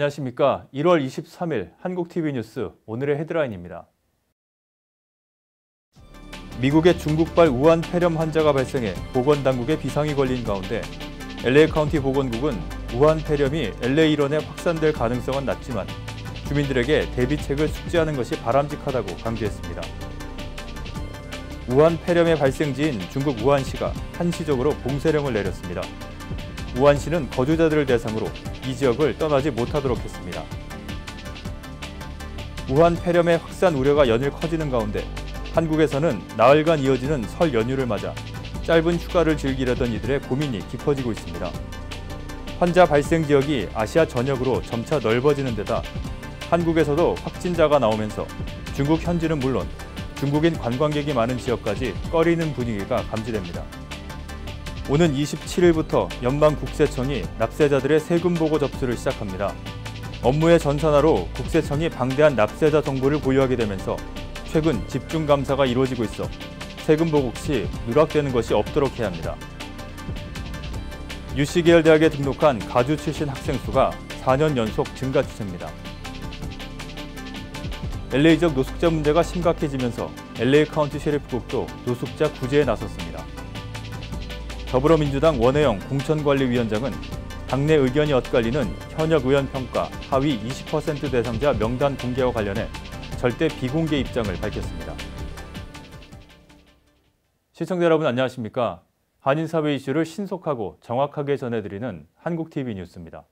안녕하십니까. 1월 23일 한국TV 뉴스 오늘의 헤드라인입니다. 미국의 중국발 우한 폐렴 환자가 발생해 보건당국에 비상이 걸린 가운데 LA 카운티 보건국은 우한 폐렴이 LA 일원에 확산될 가능성은 낮지만 주민들에게 대비책을 숙지하는 것이 바람직하다고 강조했습니다. 우한 폐렴의 발생지인 중국 우한시가 한시적으로 봉쇄령을 내렸습니다. 우한시는 거주자들을 대상으로 이 지역을 떠나지 못하도록 했습니다. 우한 폐렴의 확산 우려가 연일 커지는 가운데 한국에서는 나흘간 이어지는 설 연휴를 맞아 짧은 휴가를 즐기려던 이들의 고민이 깊어지고 있습니다. 환자 발생 지역이 아시아 전역으로 점차 넓어지는 데다 한국에서도 확진자가 나오면서 중국 현지는 물론 중국인 관광객이 많은 지역까지 꺼리는 분위기가 감지됩니다. 오는 27일부터 연방국세청이 납세자들의 세금 보고 접수를 시작합니다. 업무의 전산화로 국세청이 방대한 납세자 정보를 보유하게 되면서 최근 집중 감사가 이루어지고 있어 세금 보고 시 누락되는 것이 없도록 해야 합니다. UC 계열 대학에 등록한 가주 출신 학생 수가 4년 연속 증가 추세입니다. LA 지역 노숙자 문제가 심각해지면서 LA 카운티 셰리프국도 노숙자 구제에 나섰습니다. 더불어민주당 원혜영 공천관리위원장은 당내 의견이 엇갈리는 현역 의원 평가 하위 20% 대상자 명단 공개와 관련해 절대 비공개 입장을 밝혔습니다. 시청자 여러분 안녕하십니까? 한인사회 이슈를 신속하고 정확하게 전해드리는 한국TV 뉴스입니다.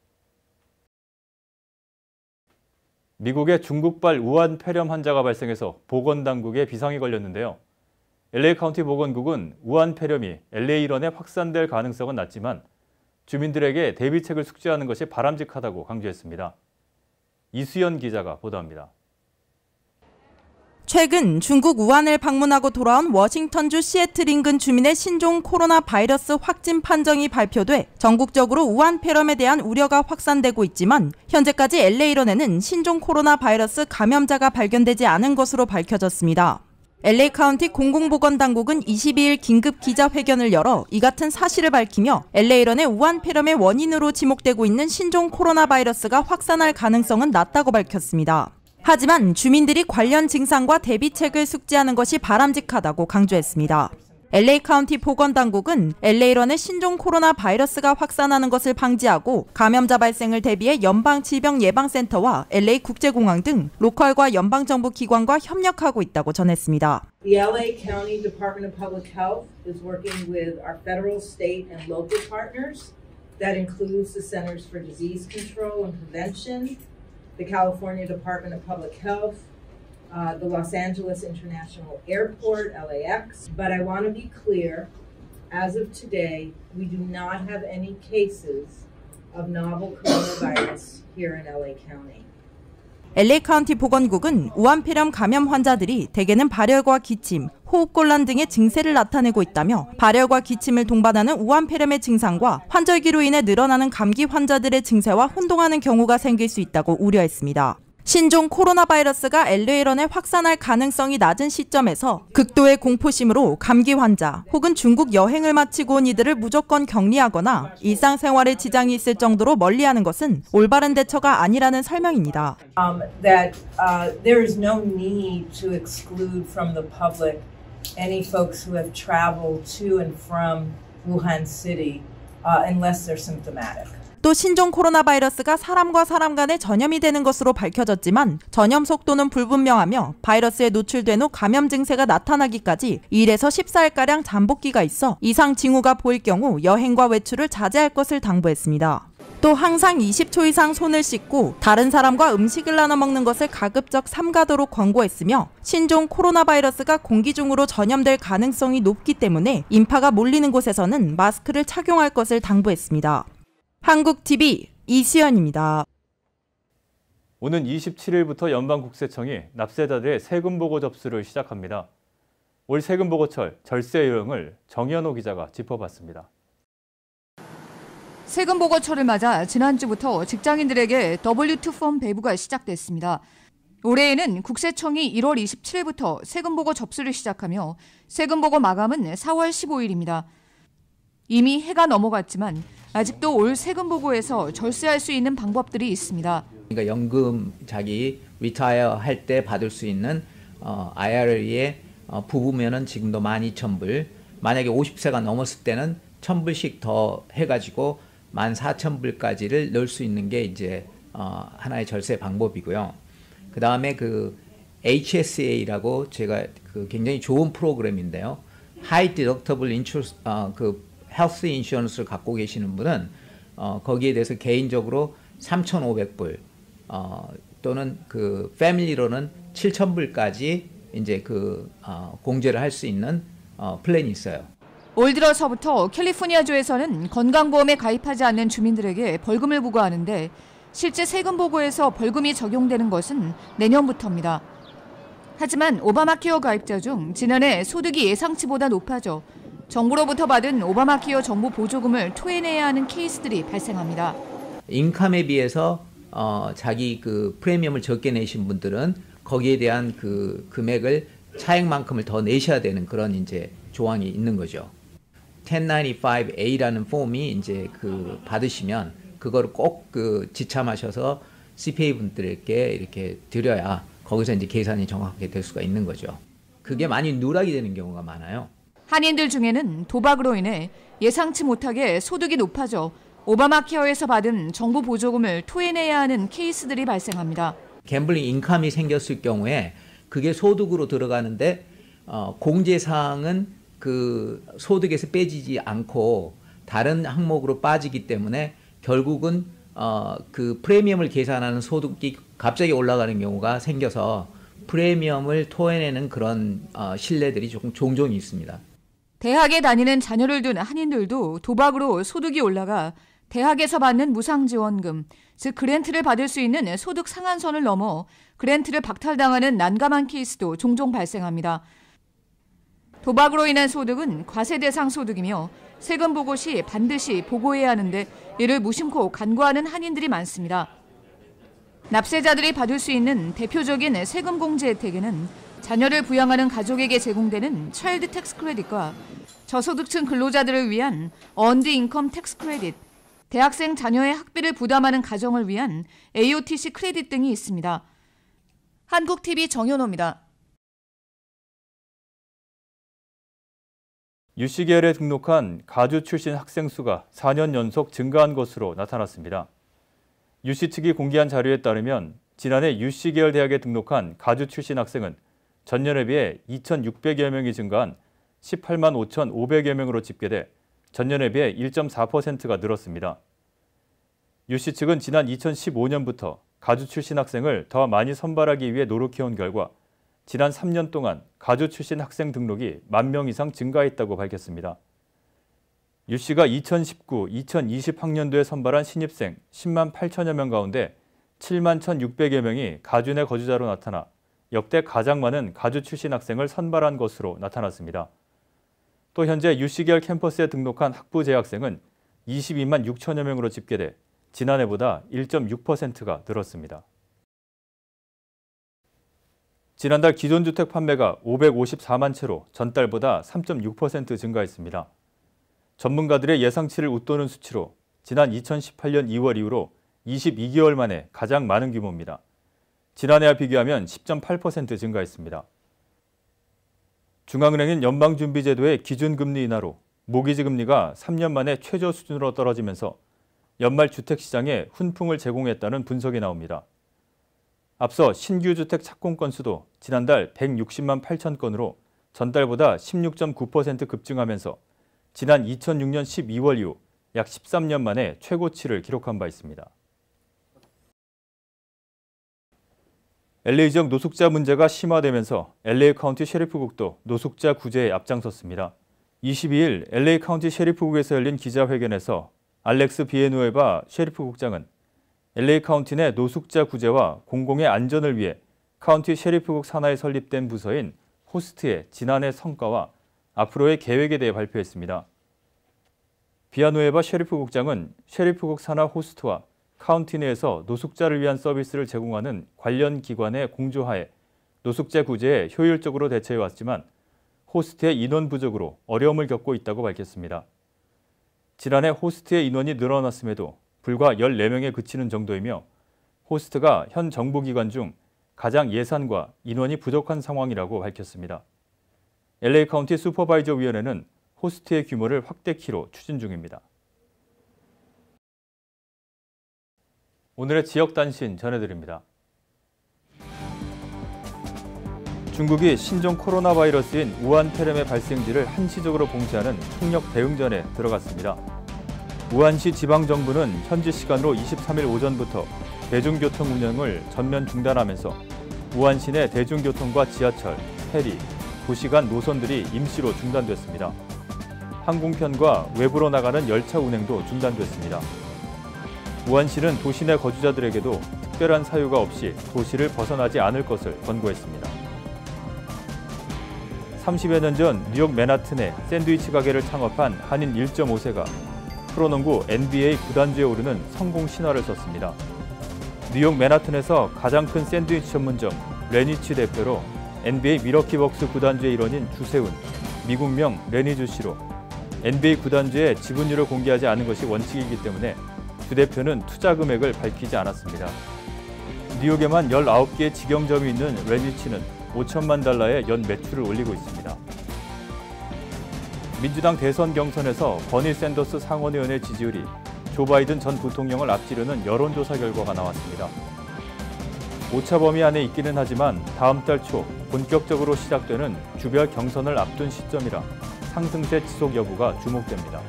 미국의 중국발 우한 폐렴 환자가 발생해서 보건당국에 비상이 걸렸는데요. LA 카운티 보건국은 우한 폐렴이 LA 일원에 확산될 가능성은 낮지만 주민들에게 대비책을 숙지하는 것이 바람직하다고 강조했습니다. 이수연 기자가 보도합니다. 최근 중국 우한을 방문하고 돌아온 워싱턴주 시애틀 인근 주민의 신종 코로나 바이러스 확진 판정이 발표돼 전국적으로 우한 폐렴에 대한 우려가 확산되고 있지만 현재까지 LA 일원에는 신종 코로나 바이러스 감염자가 발견되지 않은 것으로 밝혀졌습니다. LA 카운티 공공보건당국은 22일 긴급 기자회견을 열어 이 같은 사실을 밝히며 LA 일원의 우한 폐렴의 원인으로 지목되고 있는 신종 코로나 바이러스가 확산할 가능성은 낮다고 밝혔습니다. 하지만 주민들이 관련 증상과 대비책을 숙지하는 것이 바람직하다고 강조했습니다. LA 카운티 보건당국은 LA 일원의 신종 코로나 바이러스가 확산하는 것을 방지하고 감염자 발생을 대비해 연방질병예방센터와 LA 국제공항 등 로컬과 연방정부 기관과 협력하고 있다고 전했습니다. The LA County Department of Public Health is working with our federal, state, and local partners. That includes the Centers for Disease Control and Prevention, the California Department of Public Health, the Los Angeles International Airport, LAX. But I want to be clear, as of today, we do not have any cases of novel coronavirus here in LA County. LA 카운티 보건국은 우한 폐렴 감염 환자들이 대개는 발열과 기침, 호흡곤란 등의 증세를 나타내고 있다며 발열과 기침을 동반하는 우한 폐렴의 증상과 환절기로 인해 늘어나는 감기 환자들의 증세와 혼동하는 경우가 생길 수 있다고 우려했습니다. 신종 코로나 바이러스가 LA 일원에 확산할 가능성이 낮은 시점에서 극도의 공포심으로 감기 환자 혹은 중국 여행을 마치고 온 이들을 무조건 격리하거나 일상생활에 지장이 있을 정도로 멀리하는 것은 올바른 대처가 아니라는 설명입니다. There is no need to exclude from the public any folks who have traveled to and from Wuhan City unless they're symptomatic. 또 신종 코로나 바이러스가 사람과 사람 간에 전염이 되는 것으로 밝혀졌지만 전염 속도는 불분명하며 바이러스에 노출된 후 감염 증세가 나타나기까지 1에서 14일가량 잠복기가 있어 이상 징후가 보일 경우 여행과 외출을 자제할 것을 당부했습니다. 또 항상 20초 이상 손을 씻고 다른 사람과 음식을 나눠 먹는 것을 가급적 삼가도록 권고했으며 신종 코로나 바이러스가 공기 중으로 전염될 가능성이 높기 때문에 인파가 몰리는 곳에서는 마스크를 착용할 것을 당부했습니다. 한국TV 이수연입니다. 오는 27일부터 연방국세청이 납세자들의 세금 보고 접수를 시작합니다. 올 세금 보고철 절세 요령을 정현호 기자가 짚어봤습니다. 세금 보고철을 맞아 지난주부터 직장인들에게 W2 폼 배부가 시작됐습니다. 올해에는 국세청이 1월 27일부터 세금 보고 접수를 시작하며 세금 보고 마감은 4월 15일입니다. 이미 해가 넘어갔지만 아직도 올 세금 보고에서 절세할 수 있는 방법들이 있습니다. 그러니까 연금 자기 리타이어 할 때 받을 수 있는 IRA에 부부면은 지금도 12,000불, 만약에 50세가 넘었을 때는 1,000불씩 더 해가지고 14,000불까지를 넣을 수 있는 게 이제 하나의 절세 방법이고요. 그 다음에 그 HSA라고 제가 그 굉장히 좋은 프로그램인데요. High Deductible Insurance, 그 헬스 인슈런스를 갖고 계시는 분은 거기에 대해서 개인적으로 3,500불 또는 그 패밀리로는 7,000불까지 이제 그 공제를 할 수 있는 플랜이 있어요. 올 들어서부터 캘리포니아주에서는 건강보험에 가입하지 않는 주민들에게 벌금을 부과하는데 실제 세금 보고에서 벌금이 적용되는 것은 내년부터입니다. 하지만 오바마케어 가입자 중 지난해 소득이 예상치보다 높아져 정부로부터 받은 오바마케어 정부 보조금을 토해내야 하는 케이스들이 발생합니다. 인컴에 비해서 자기 그 프리미엄을 적게 내신 분들은 거기에 대한 그 금액을 차액만큼을 더 내셔야 되는 그런 이제 조항이 있는 거죠. 1095A라는 폼이 이제 그 받으시면 그거를 꼭 그 지참하셔서 CPA 분들에게 이렇게 드려야 거기서 이제 계산이 정확하게 될 수가 있는 거죠. 그게 많이 누락이 되는 경우가 많아요. 한인들 중에는 도박으로 인해 예상치 못하게 소득이 높아져 오바마케어에서 받은 정부 보조금을 토해내야 하는 케이스들이 발생합니다. 갬블링 인컴이 생겼을 경우에 그게 소득으로 들어가는데 공제사항은 그 소득에서 빼지지 않고 다른 항목으로 빠지기 때문에 결국은 그 프리미엄을 계산하는 소득이 갑자기 올라가는 경우가 생겨서 프리미엄을 토해내는 그런 신뢰들이 종종 있습니다. 대학에 다니는 자녀를 둔 한인들도 도박으로 소득이 올라가 대학에서 받는 무상지원금, 즉 그랜트를 받을 수 있는 소득 상한선을 넘어 그랜트를 박탈당하는 난감한 케이스도 종종 발생합니다. 도박으로 인한 소득은 과세 대상 소득이며 세금 보고 시 반드시 보고해야 하는데 이를 무심코 간과하는 한인들이 많습니다. 납세자들이 받을 수 있는 대표적인 세금 공제 혜택에는 자녀를 부양하는 가족에게 제공되는 차일드 텍스 크레딧과 저소득층 근로자들을 위한 언드 인컴 텍스 크레딧, 대학생 자녀의 학비를 부담하는 가정을 위한 AOTC 크레딧 등이 있습니다. 한국TV 정현호입니다. 유씨계열에 등록한 가주 출신 학생 수가 4년 연속 증가한 것으로 나타났습니다. 유씨 측이 공개한 자료에 따르면 지난해 유씨계열 대학에 등록한 가주 출신 학생은 전년에 비해 2,600여 명이 증가한 18만 5,500여 명으로 집계돼 전년에 비해 1.4%가 늘었습니다. 유씨 측은 지난 2015년부터 가주 출신 학생을 더 많이 선발하기 위해 노력해온 결과 지난 3년 동안 가주 출신 학생 등록이 10,000명 이상 증가했다고 밝혔습니다. 유씨가 2019, 2020 학년도에 선발한 신입생 10만 8천여 명 가운데 7만 1,600여 명이 가주 내 거주자로 나타나 역대 가장 많은 가주 출신 학생을 선발한 것으로 나타났습니다. 또 현재 유씨계열 캠퍼스에 등록한 학부 재학생은 22만 6천여 명으로 집계돼 지난해보다 1.6%가 늘었습니다. 지난달 기존주택 판매가 554만 채로 전달보다 3.6% 증가했습니다. 전문가들의 예상치를 웃도는 수치로 지난 2018년 2월 이후로 22개월 만에 가장 많은 규모입니다. 지난해와 비교하면 10.8% 증가했습니다. 중앙은행은 연방준비제도의 기준금리 인하로 모기지 금리가 3년 만에 최저 수준으로 떨어지면서 연말 주택시장에 훈풍을 제공했다는 분석이 나옵니다. 앞서 신규 주택 착공 건수도 지난달 160만 8천 건으로 전달보다 16.9% 급증하면서 지난 2006년 12월 이후 약 13년 만에 최고치를 기록한 바 있습니다. LA 지역 노숙자 문제가 심화되면서 LA 카운티 셰리프국도 노숙자 구제에 앞장섰습니다. 22일 LA 카운티 셰리프국에서 열린 기자회견에서 알렉스 비에누에바 셰리프국장은 LA 카운티 내 노숙자 구제와 공공의 안전을 위해 카운티 셰리프국 산하에 설립된 부서인 호스트의 지난해 성과와 앞으로의 계획에 대해 발표했습니다. 비아누에바 셰리프국장은 셰리프국 산하 호스트와 카운티 내에서 노숙자를 위한 서비스를 제공하는 관련 기관의 공조하에 노숙자 구제에 효율적으로 대처해왔지만 호스트의 인원 부족으로 어려움을 겪고 있다고 밝혔습니다. 지난해 호스트의 인원이 늘어났음에도 불과 14명에 그치는 정도이며 호스트가 현 정부기관 중 가장 예산과 인원이 부족한 상황이라고 밝혔습니다. LA 카운티 슈퍼바이저 위원회는 호스트의 규모를 확대키로 추진 중입니다. 오늘의 지역 단신 전해드립니다. 중국이 신종 코로나 바이러스인 우한 폐렴의 발생지를 한시적으로 봉쇄하는 총력 대응전에 들어갔습니다. 우한시 지방정부는 현지 시간으로 23일 오전부터 대중교통 운영을 전면 중단하면서 우한시 내 대중교통과 지하철, 페리, 도시 간 노선들이 임시로 중단됐습니다. 항공편과 외부로 나가는 열차 운행도 중단됐습니다. 우한시는 도시 내 거주자들에게도 특별한 사유가 없이 도시를 벗어나지 않을 것을 권고했습니다. 30여 년 전 뉴욕 맨하튼에 샌드위치 가게를 창업한 한인 1.5세가 프로농구 NBA 구단주에 오르는 성공 신화를 썼습니다. 뉴욕 맨하튼에서 가장 큰 샌드위치 전문점 레니치 대표로 NBA 미러키 벅스 구단주의 일원인 주세훈, 미국명 레니주 씨로 NBA 구단주의 지분율을 공개하지 않은 것이 원칙이기 때문에 주 대표는 투자 금액을 밝히지 않았습니다. 뉴욕에만 19개의 직영점이 있는 레니치는 5천만 달러의 연 매출을 올리고 있습니다. 민주당 대선 경선에서 버니 샌더스 상원의원의 지지율이 조 바이든 전 부통령을 앞지르는 여론조사 결과가 나왔습니다. 오차 범위 안에 있기는 하지만 다음 달 초 본격적으로 시작되는 주별 경선을 앞둔 시점이라 상승세 지속 여부가 주목됩니다.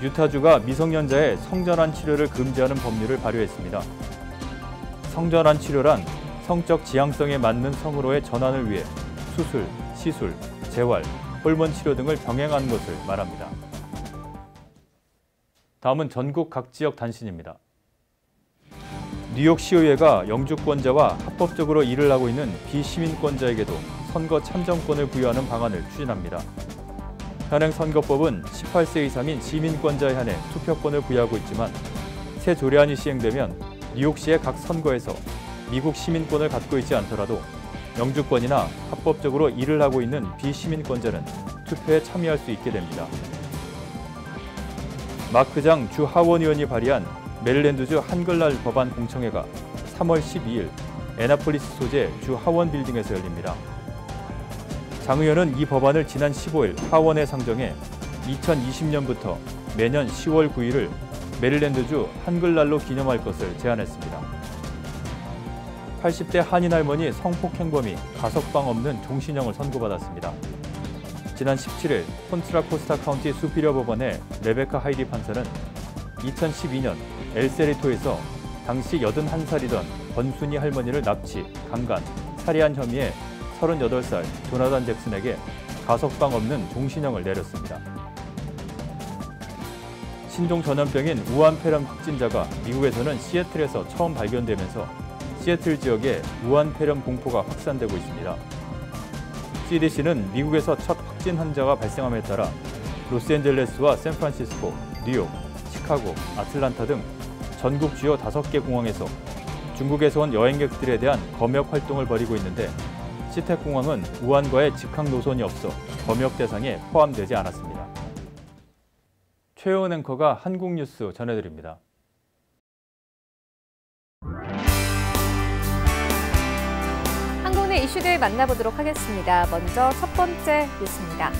유타주가 미성년자의 성전환 치료를 금지하는 법률을 발의했습니다. 성전환 치료란 성적 지향성에 맞는 성으로의 전환을 위해 수술, 시술, 재활, 호르몬 치료 등을 병행하는 것을 말합니다. 다음은 전국 각 지역 단신입니다. 뉴욕시의회가 영주권자와 합법적으로 일을 하고 있는 비시민권자에게도 선거 참정권을 부여하는 방안을 추진합니다. 현행 선거법은 18세 이상인 시민권자에 한해 투표권을 부여하고 있지만 새 조례안이 시행되면 뉴욕시의 각 선거에서 미국 시민권을 갖고 있지 않더라도 영주권이나 합법적으로 일을 하고 있는 비시민권자는 투표에 참여할 수 있게 됩니다. 마크장 주 하원 의원이 발의한 메릴랜드주 한글날 법안 공청회가 3월 12일 애나폴리스 소재 주 하원 빌딩에서 열립니다. 장 의원은 이 법안을 지난 15일 하원에 상정해 2020년부터 매년 10월 9일을 메릴랜드주 한글날로 기념할 것을 제안했습니다. 80대 한인 할머니 성폭행범이 가석방 없는 종신형을 선고받았습니다. 지난 17일 콘트라코스타 카운티 수피리어 법원의 레베카 하이디 판사는 2012년 엘세리토에서 당시 81살이던 권순이 할머니를 납치, 강간, 살해한 혐의에 38살 조나단 잭슨에게 가석방 없는 종신형을 내렸습니다. 신종 전염병인 우한 폐렴 확진자가 미국에서는 시애틀에서 처음 발견되면서 시애틀 지역에 우한 폐렴 공포가 확산되고 있습니다. CDC는 미국에서 첫 확진 환자가 발생함에 따라 로스앤젤레스와 샌프란시스코, 뉴욕, 시카고, 아틀란타 등 전국 주요 5개 공항에서 중국에서 온 여행객들에 대한 검역 활동을 벌이고 있는데 시택공항은 우한과의 직항 노선이 없어 검역 대상에 포함되지 않았습니다. 최혜원 앵커가 한국 뉴스 전해드립니다. 한국내 이슈들 만나보도록 하겠습니다. 먼저 첫 번째 뉴스입니다.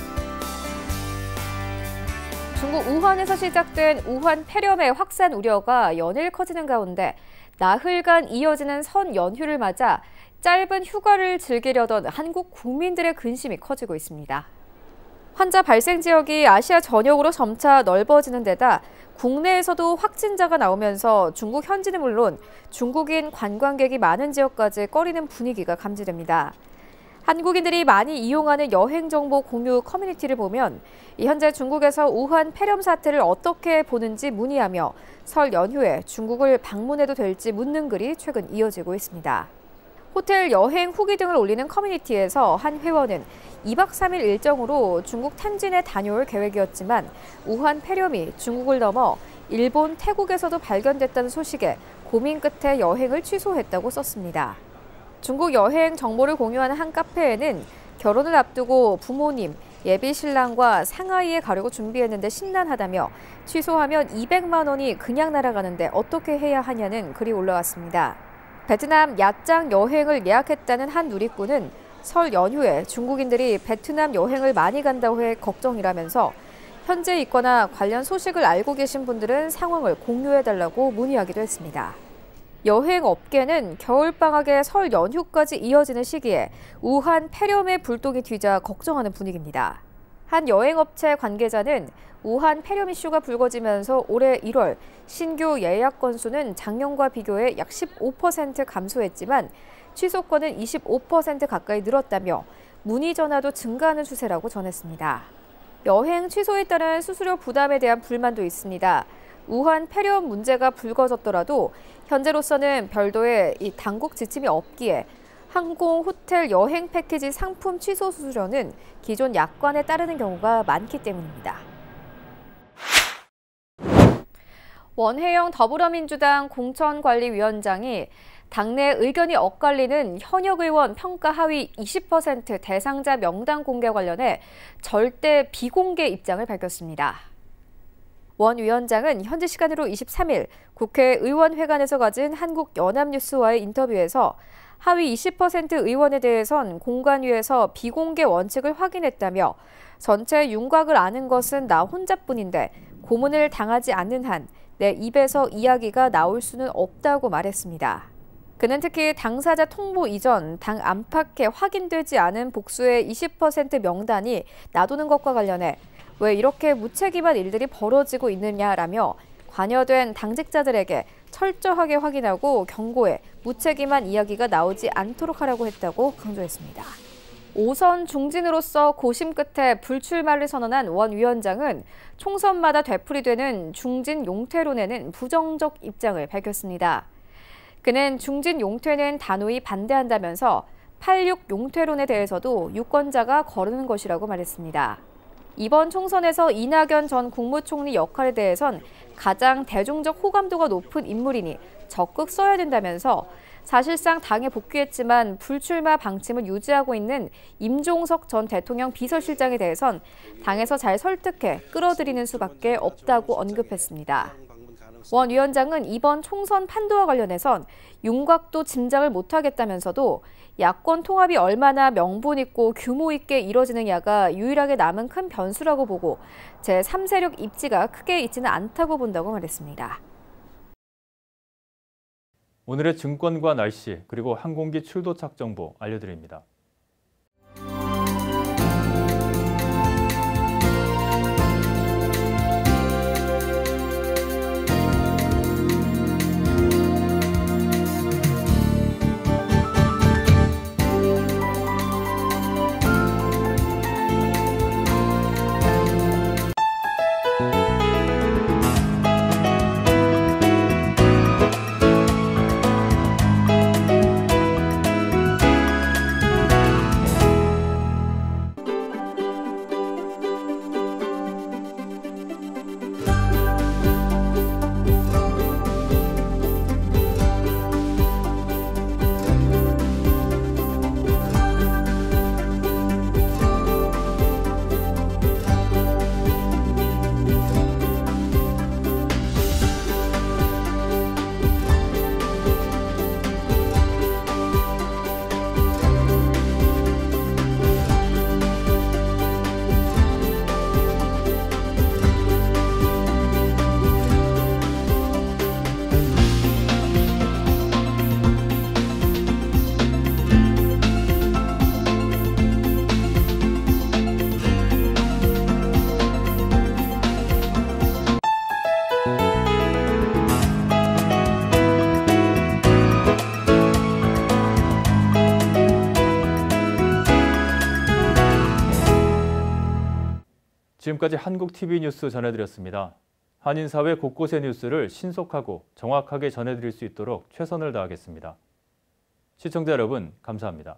중국 우한에서 시작된 우한 폐렴의 확산 우려가 연일 커지는 가운데 나흘간 이어지는 설 연휴를 맞아 짧은 휴가를 즐기려던 한국 국민들의 근심이 커지고 있습니다. 환자 발생 지역이 아시아 전역으로 점차 넓어지는 데다 국내에서도 확진자가 나오면서 중국 현지는 물론 중국인 관광객이 많은 지역까지 꺼리는 분위기가 감지됩니다. 한국인들이 많이 이용하는 여행 정보 공유 커뮤니티를 보면 현재 중국에서 우한 폐렴 사태를 어떻게 보는지 문의하며 설 연휴에 중국을 방문해도 될지 묻는 글이 최근 이어지고 있습니다. 호텔 여행 후기 등을 올리는 커뮤니티에서 한 회원은 2박 3일 일정으로 중국 텐진에 다녀올 계획이었지만 우한 폐렴이 중국을 넘어 일본, 태국에서도 발견됐다는 소식에 고민 끝에 여행을 취소했다고 썼습니다. 중국 여행 정보를 공유하는 한 카페에는 결혼을 앞두고 부모님, 예비 신랑과 상하이에 가려고 준비했는데 심란하다며 취소하면 200만 원이 그냥 날아가는데 어떻게 해야 하냐는 글이 올라왔습니다. 베트남 야짱 여행을 예약했다는 한 누리꾼은 설 연휴에 중국인들이 베트남 여행을 많이 간다고 해 걱정이라면서 현재 있거나 관련 소식을 알고 계신 분들은 상황을 공유해달라고 문의하기도 했습니다. 여행 업계는 겨울방학에 설 연휴까지 이어지는 시기에 우한 폐렴의 불똥이 튀자 걱정하는 분위기입니다. 한 여행업체 관계자는 우한 폐렴 이슈가 불거지면서 올해 1월 신규 예약 건수는 작년과 비교해 약 15% 감소했지만 취소권은 25% 가까이 늘었다며 문의 전화도 증가하는 추세라고 전했습니다. 여행 취소에 따른 수수료 부담에 대한 불만도 있습니다. 우한 폐렴 문제가 불거졌더라도 현재로서는 별도의 당국 지침이 없기에 항공, 호텔, 여행 패키지 상품 취소 수수료는 기존 약관에 따르는 경우가 많기 때문입니다. 원혜영 더불어민주당 공천관리위원장이 당내 의견이 엇갈리는 현역 의원 평가 하위 20% 대상자 명단 공개 관련해 절대 비공개 입장을 밝혔습니다. 원 위원장은 현지 시간으로 23일 국회의원회관에서 가진 한국연합뉴스와의 인터뷰에서 하위 20% 의원에 대해선 공관위에서 비공개 원칙을 확인했다며 전체 윤곽을 아는 것은 나 혼자뿐인데 고문을 당하지 않는 한 내 입에서 이야기가 나올 수는 없다고 말했습니다. 그는 특히 당사자 통보 이전 당 안팎에 확인되지 않은 복수의 20% 명단이 놔두는 것과 관련해 왜 이렇게 무책임한 일들이 벌어지고 있느냐라며 관여된 당직자들에게 철저하게 확인하고 경고해 무책임한 이야기가 나오지 않도록 하라고 했다고 강조했습니다. 5선 중진으로서 고심 끝에 불출마를 선언한 원 위원장은 총선마다 되풀이되는 중진 용퇴론에는 부정적 입장을 밝혔습니다. 그는 중진 용퇴는 단호히 반대한다면서 86 용퇴론에 대해서도 유권자가 거르는 것이라고 말했습니다. 이번 총선에서 이낙연 전 국무총리 역할에 대해선 가장 대중적 호감도가 높은 인물이니 적극 써야 된다면서 사실상 당에 복귀했지만 불출마 방침을 유지하고 있는 임종석 전 대통령 비서실장에 대해선 당에서 잘 설득해 끌어들이는 수밖에 없다고 언급했습니다. 원 위원장은 이번 총선 판도와 관련해선 윤곽도 짐작을 못하겠다면서도 야권 통합이 얼마나 명분 있고 규모 있게 이뤄지느냐가 유일하게 남은 큰 변수라고 보고 제3세력 입지가 크게 있지는 않다고 본다고 말했습니다. 오늘의 증권과 날씨 그리고 항공기 출도착 정보 알려드립니다. 지금까지 한국TV뉴스 전해드렸습니다. 한인사회 곳곳의 뉴스를 신속하고 정확하게 전해드릴 수 있도록 최선을 다하겠습니다. 시청자 여러분, 감사합니다.